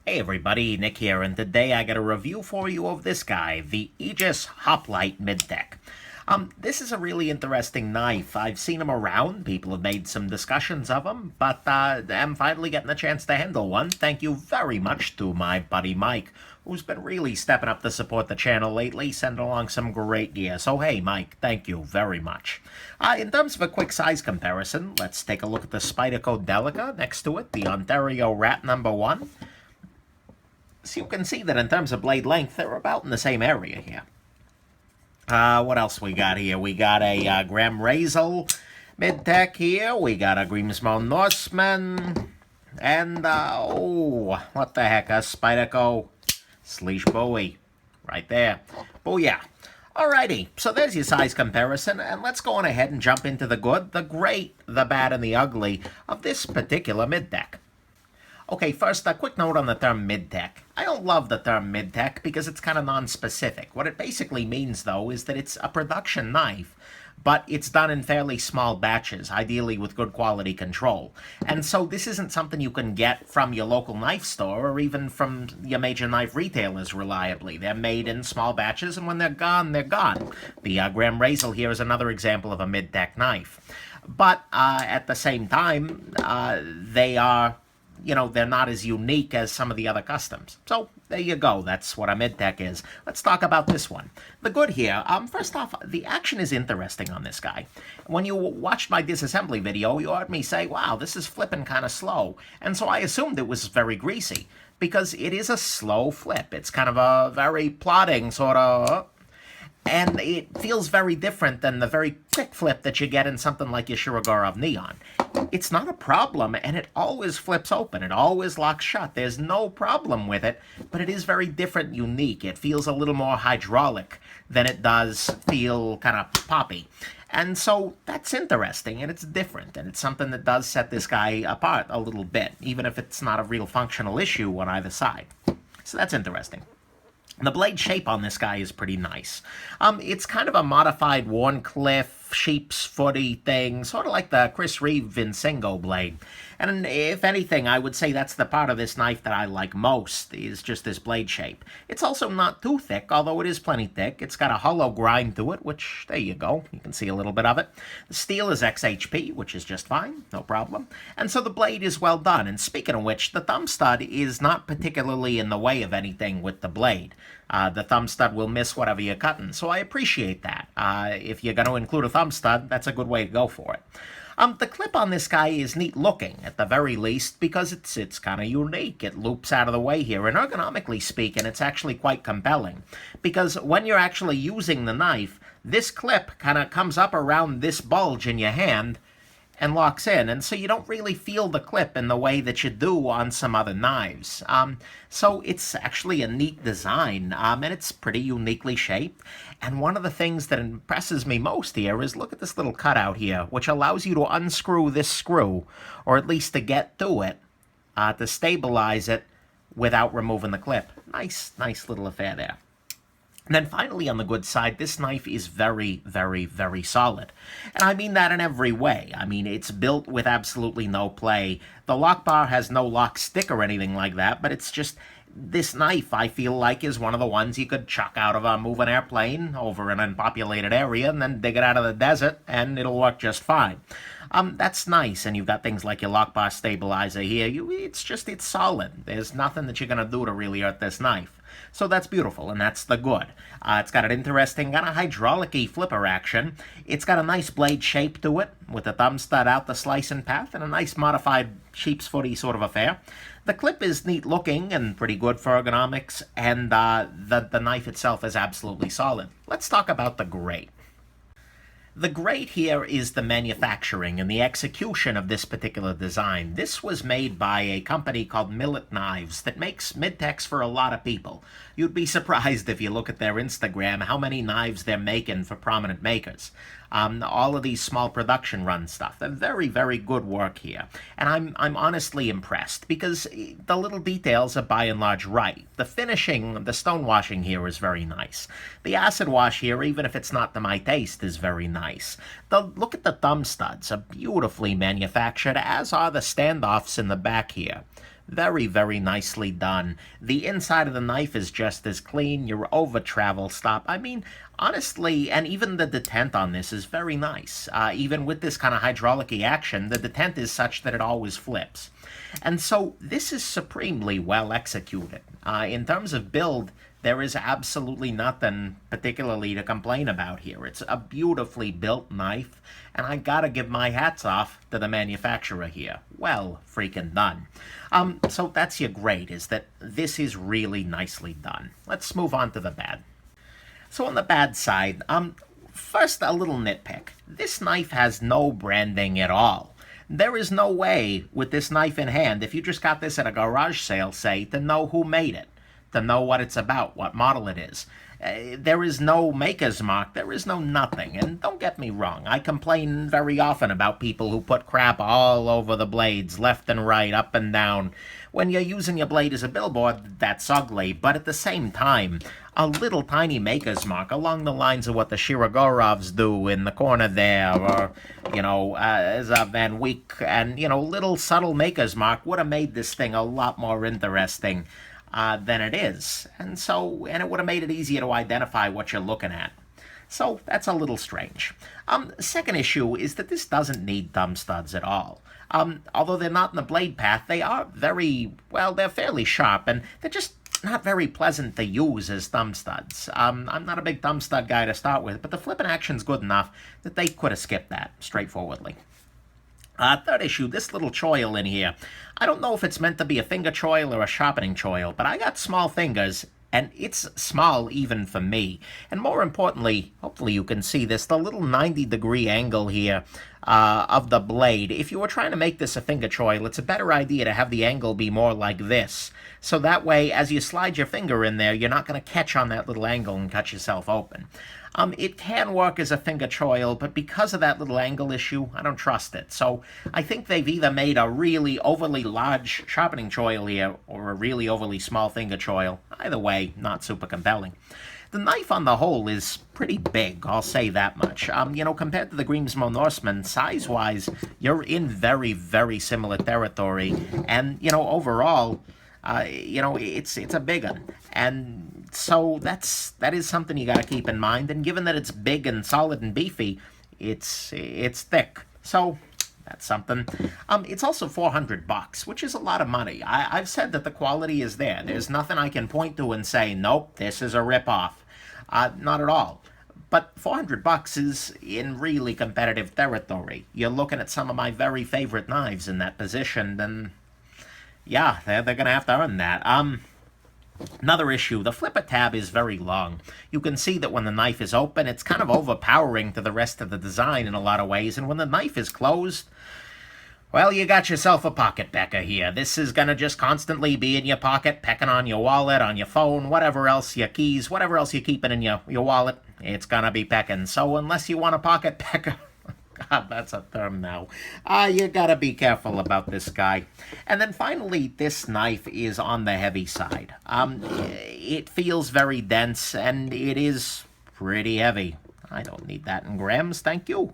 Hey everybody, Nick here, and today I got a review for you of this guy, the Aegis Hoplite Midtech. This is a really interesting knife. I've seen them around, people have made some discussions of them, but I'm finally getting a chance to handle one. Thank you very much to my buddy Mike, who's been really stepping up to support the channel lately, sending along some great gear. So hey Mike, thank you very much. In terms of a quick size comparison, let's take a look at the Spyderco Delica next to it, the Ontario Rat #1. So you can see that in terms of blade length, they're about in the same area here. What else we got here? We got a Graham Razel Midtech here. We got a Grimsmo Norseman. And, oh, what the heck, a Spyderco Sleesh Bowie. Right there. Booyah. Alrighty, so there's your size comparison, and let's go on ahead and jump into the good, the great, the bad, and the ugly of this particular Midtech. Okay, first, a quick note on the term Midtech. I don't love the term Midtech because it's kind of non-specific. What it basically means, though, is that it's a production knife, but it's done in fairly small batches, ideally with good quality control. And so this isn't something you can get from your local knife store or even from your major knife retailers reliably. They're made in small batches, and when they're gone, they're gone. The Graham Razel here is another example of a Midtech knife. But at the same time, they are... they're not as unique as some of the other customs. So, there you go. That's what a Midtech is. Let's talk about this one. The good here, first off, the action is interesting on this guy. When you watched my disassembly video, you heard me say, wow, this is flipping kind of slow. And so I assumed it was very greasy, because it is a slow flip. It's kind of a very plodding sort of... And it feels very different than the very quick flip that you get in something like your Shirogorov Neon. It's not a problem, and it always flips open. It always locks shut. There's no problem with it, but it is very different and unique. It feels a little more hydraulic than it does feel kind of poppy. And so that's interesting, and it's different, and it's something that does set this guy apart a little bit, even if it's not a real functional issue on either side. So that's interesting. The blade shape on this guy is pretty nice. It's kind of a modified Warncliffe, sheep's footy thing, sort of like the Chris Reeve Vincengo blade. And if anything, I would say that's the part of this knife that I like most, is just this blade shape. It's also not too thick, although it is plenty thick. It's got a hollow grind to it, which, there you go, you can see a little bit of it. The steel is XHP, which is just fine, no problem. And so the blade is well done. And speaking of which, the thumb stud is not particularly in the way of anything with the blade. The thumb stud will miss whatever you're cutting, so I appreciate that. If you're going to include a thumb stud, that's a good way to go for it. The clip on this guy is neat looking, at the very least, because it's kind of unique. It loops out of the way here, and ergonomically speaking, it's actually quite compelling. Because when you're actually using the knife, this clip kind of comes up around this bulge in your hand and locks in, and so you don't really feel the clip in the way that you do on some other knives. So it's actually a neat design, and it's pretty uniquely shaped. And one of the things that impresses me most here is look at this little cutout here, which allows you to unscrew this screw, or at least to get to it, to stabilize it without removing the clip. Nice little affair there. And then finally, on the good side, this knife is very, very, very solid. And I mean that in every way. I mean, it's built with absolutely no play. The lock bar has no lock stick or anything like that, but it's just... This knife, I feel like, is one of the ones you could chuck out of a moving airplane over an unpopulated area and then dig it out of the desert, and it'll work just fine. That's nice, and you've got things like your lock bar stabilizer here. It's solid. There's nothing that you're going to do to really hurt this knife. So that's beautiful, and that's the good. It's got an interesting kind of hydraulic-y flipper action. It's got a nice blade shape to it, with the thumb stud out the slicing path, and a nice modified sheep's footy sort of affair. The clip is neat looking and pretty good for ergonomics, and the knife itself is absolutely solid. Let's talk about the grate. The great here is the manufacturing and the execution of this particular design. This was made by a company called Millet Knives that makes Midtechs for a lot of people. You'd be surprised if you look at their Instagram how many knives they're making for prominent makers. All of these small production run stuff. They're very, very good work here. And I'm honestly impressed because the little details are by and large right. The finishing, the stonewashing here is very nice. The acid wash here, even if it's not to my taste, is very nice. Look at the thumb studs, are beautifully manufactured, as are the standoffs in the back here. Very, very nicely done. The inside of the knife is just as clean. Your over travel stop, I mean, honestly, and even the detent on this is very nice. Even with this kind of hydraulic-y action, the detent is such that it always flips. And so this is supremely well executed. In terms of build, there is absolutely nothing particularly to complain about here. It's a beautifully built knife, and I gotta give my hats off to the manufacturer here. Well freaking done. So that's your great, is that this is really nicely done. Let's move on to the bad. So on the bad side, first a little nitpick. This knife has no branding at all. There is no way with this knife in hand, if you just got this at a garage sale, say, to know who made it, to know what it's about, what model it is. There is no maker's mark, there is no nothing. And don't get me wrong, I complain very often about people who put crap all over the blades, left and right, up and down. When you're using your blade as a billboard, that's ugly, but at the same time, a little tiny maker's mark along the lines of what the Shiragorovs do in the corner there, or, as a Van Wyck, and, little subtle maker's mark would have made this thing a lot more interesting than it is. And it would have made it easier to identify what you're looking at. So that's a little strange. Second issue is that this doesn't need thumb studs at all. Although they're not in the blade path, they are they're fairly sharp, and they're just not very pleasant to use as thumb studs. I'm not a big thumb stud guy to start with, but the flipping action's good enough that they could have skipped that straightforwardly. Third issue, this little choil in here. I don't know if it's meant to be a finger choil or a sharpening choil, but I got small fingers, and it's small even for me. And more importantly, hopefully you can see this, the little 90-degree angle here of the blade. If you were trying to make this a finger choil, it's a better idea to have the angle be more like this. So that way, as you slide your finger in there, you're not going to catch on that little angle and cut yourself open. It can work as a finger choil, but because of that little angle issue, I don't trust it. So I think they've either made a really overly large sharpening choil here or a really overly small finger choil. Either way, not super compelling. The knife on the whole is pretty big, I'll say that much. Compared to the Grimsmo Norseman, size-wise, you're in very, very similar territory. And, overall, it's a big one. And so that is something you got to keep in mind. And given that it's big and solid and beefy, it's thick. So that's something. It's also $400, which is a lot of money. I've said that the quality is there. There's nothing I can point to and say, nope, this is a ripoff. Not at all. But $400 is in really competitive territory. You're looking at some of my very favorite knives in that position, then yeah, they're going to have to earn that. Another issue, the flipper tab is very long. You can see that when the knife is open, it's kind of overpowering to the rest of the design in a lot of ways, and when the knife is closed, well, you got yourself a pocket pecker here. This is going to just constantly be in your pocket, pecking on your wallet, on your phone, whatever else, your keys, whatever else you're keeping in your wallet, it's going to be pecking. So unless you want a pocket pecker, God, that's a term now. You gotta be careful about this guy. And then finally, this knife is on the heavy side. It feels very dense, and it is pretty heavy. I don't need that in grams, thank you.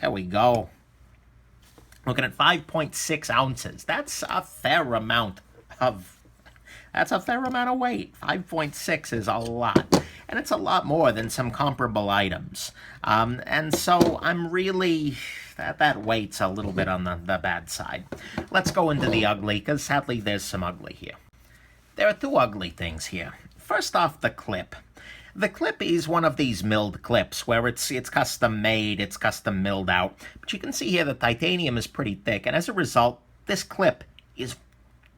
There we go. Looking at 5.6 ounces. That's a fair amount of weight. 5.6 is a lot. And it's a lot more than some comparable items. And so I'm really, that weight's a little bit on the bad side. Let's go into the ugly, because sadly there's some ugly here. There are two ugly things here. First off, the clip. The clip is one of these milled clips where it's custom made, it's custom milled out. But you can see here the titanium is pretty thick, and as a result, this clip is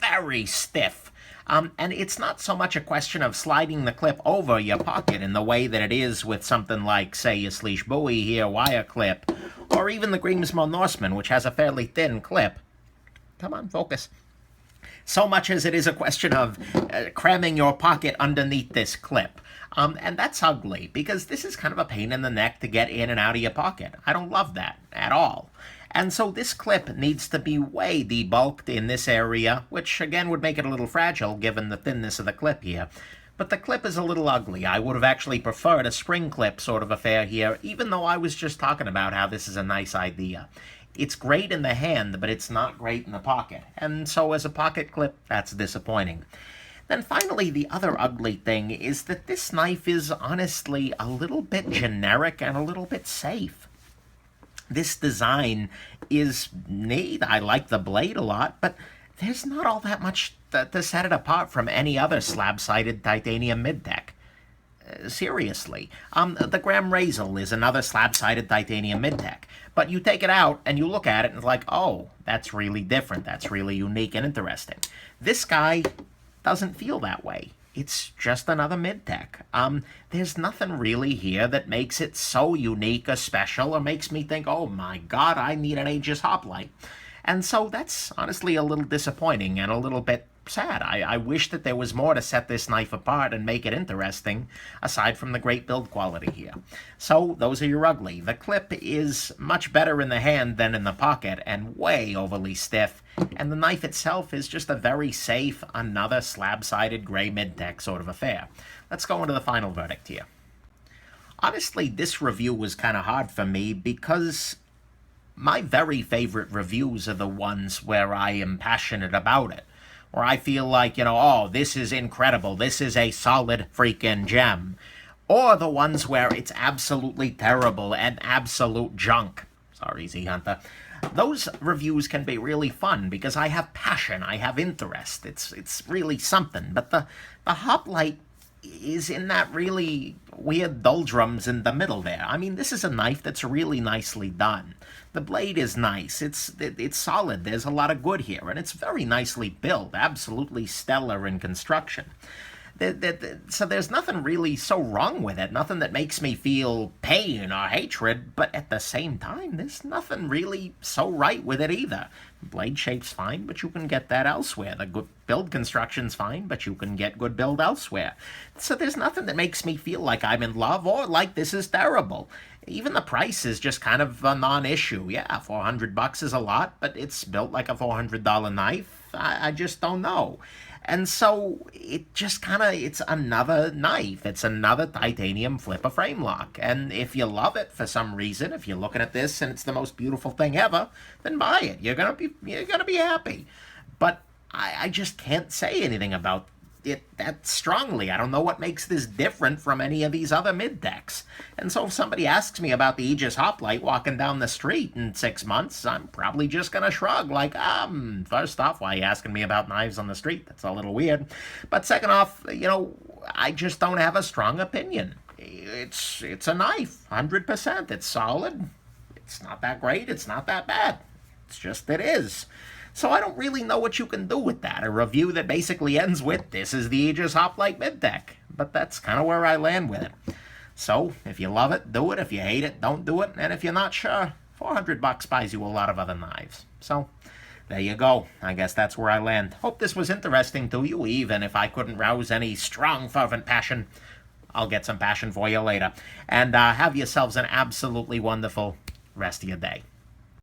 very stiff. And it's not so much a question of sliding the clip over your pocket in the way that it is with something like, say, your Sleesh Bowie here, wire clip, or even the Grimsmo Norseman, which has a fairly thin clip. Come on, focus. So much as it is a question of cramming your pocket underneath this clip. And that's ugly, because this is kind of a pain in the neck to get in and out of your pocket. I don't love that at all. And so this clip needs to be way debulked in this area, which again would make it a little fragile given the thinness of the clip here. But the clip is a little ugly. I would have actually preferred a spring clip sort of affair here, even though I was just talking about how this is a nice idea. It's great in the hand, but it's not great in the pocket. And so as a pocket clip, that's disappointing. Then finally, the other ugly thing is that this knife is honestly a little bit generic and a little bit safe. This design is neat. I like the blade a lot, but there's not all that much to set it apart from any other slab-sided titanium Midtech. Seriously. The Graham Razel is another slab-sided titanium Midtech. But you take it out and you look at it and it's like, oh, that's really different. That's really unique and interesting. This guy doesn't feel that way. It's just another Midtech. There's nothing really here that makes it so unique or special or makes me think, oh my god, I need an Aegis Hoplite. And so that's honestly a little disappointing and a little bit sad. I wish that there was more to set this knife apart and make it interesting, aside from the great build quality here. So those are your ugly. The clip is much better in the hand than in the pocket, and way overly stiff. And the knife itself is just a very safe, another slab-sided gray Midtech sort of affair. Let's go into the final verdict here. Honestly, this review was kind of hard for me because my very favorite reviews are the ones where I am passionate about it. Where I feel like, you know, oh, this is incredible, this is a solid freaking gem. Or the ones where it's absolutely terrible and absolute junk. Sorry, Z Hunter. Those reviews can be really fun because I have passion, I have interest. It's really something. But the Hoplite is in that really weird doldrums in the middle there. I mean, this is a knife that's really nicely done. The blade is nice. It's solid. There's a lot of good here, and it's very nicely built. Absolutely stellar in construction. So there's nothing really so wrong with it. Nothing that makes me feel pain or hatred, but at the same time, there's nothing really so right with it either. Blade shape's fine, but you can get that elsewhere. The good build construction's fine, but you can get good build elsewhere. So there's nothing that makes me feel like I'm in love or like this is terrible. Even the price is just kind of a non-issue. Yeah, $400 is a lot, but it's built like a $400 knife. I just don't know. And so it just kind of, it's another knife. It's another titanium flipper Framelock. And if you love it for some reason, if you're looking at this and it's the most beautiful thing ever, then buy it. You're gonna be happy. But I just can't say anything about it that strongly. I don't know what makes this different from any of these other Midtechs. And so if somebody asks me about the Aegis Hoplite walking down the street in 6 months, I'm probably just gonna shrug like, first off, why are you asking me about knives on the street? That's a little weird. But second off, you know, I just don't have a strong opinion. It's a knife, 100%. It's solid. It's not that great. It's not that bad. It's just it is. So I don't really know what you can do with that. A review that basically ends with, this is the Aegis Hoplite Midtech. But that's kind of where I land with it. So, if you love it, do it. If you hate it, don't do it. And if you're not sure, $400 buys you a lot of other knives. So, there you go. I guess that's where I land. Hope this was interesting to you, even if I couldn't rouse any strong, fervent passion. I'll get some passion for you later. And have yourselves an absolutely wonderful rest of your day.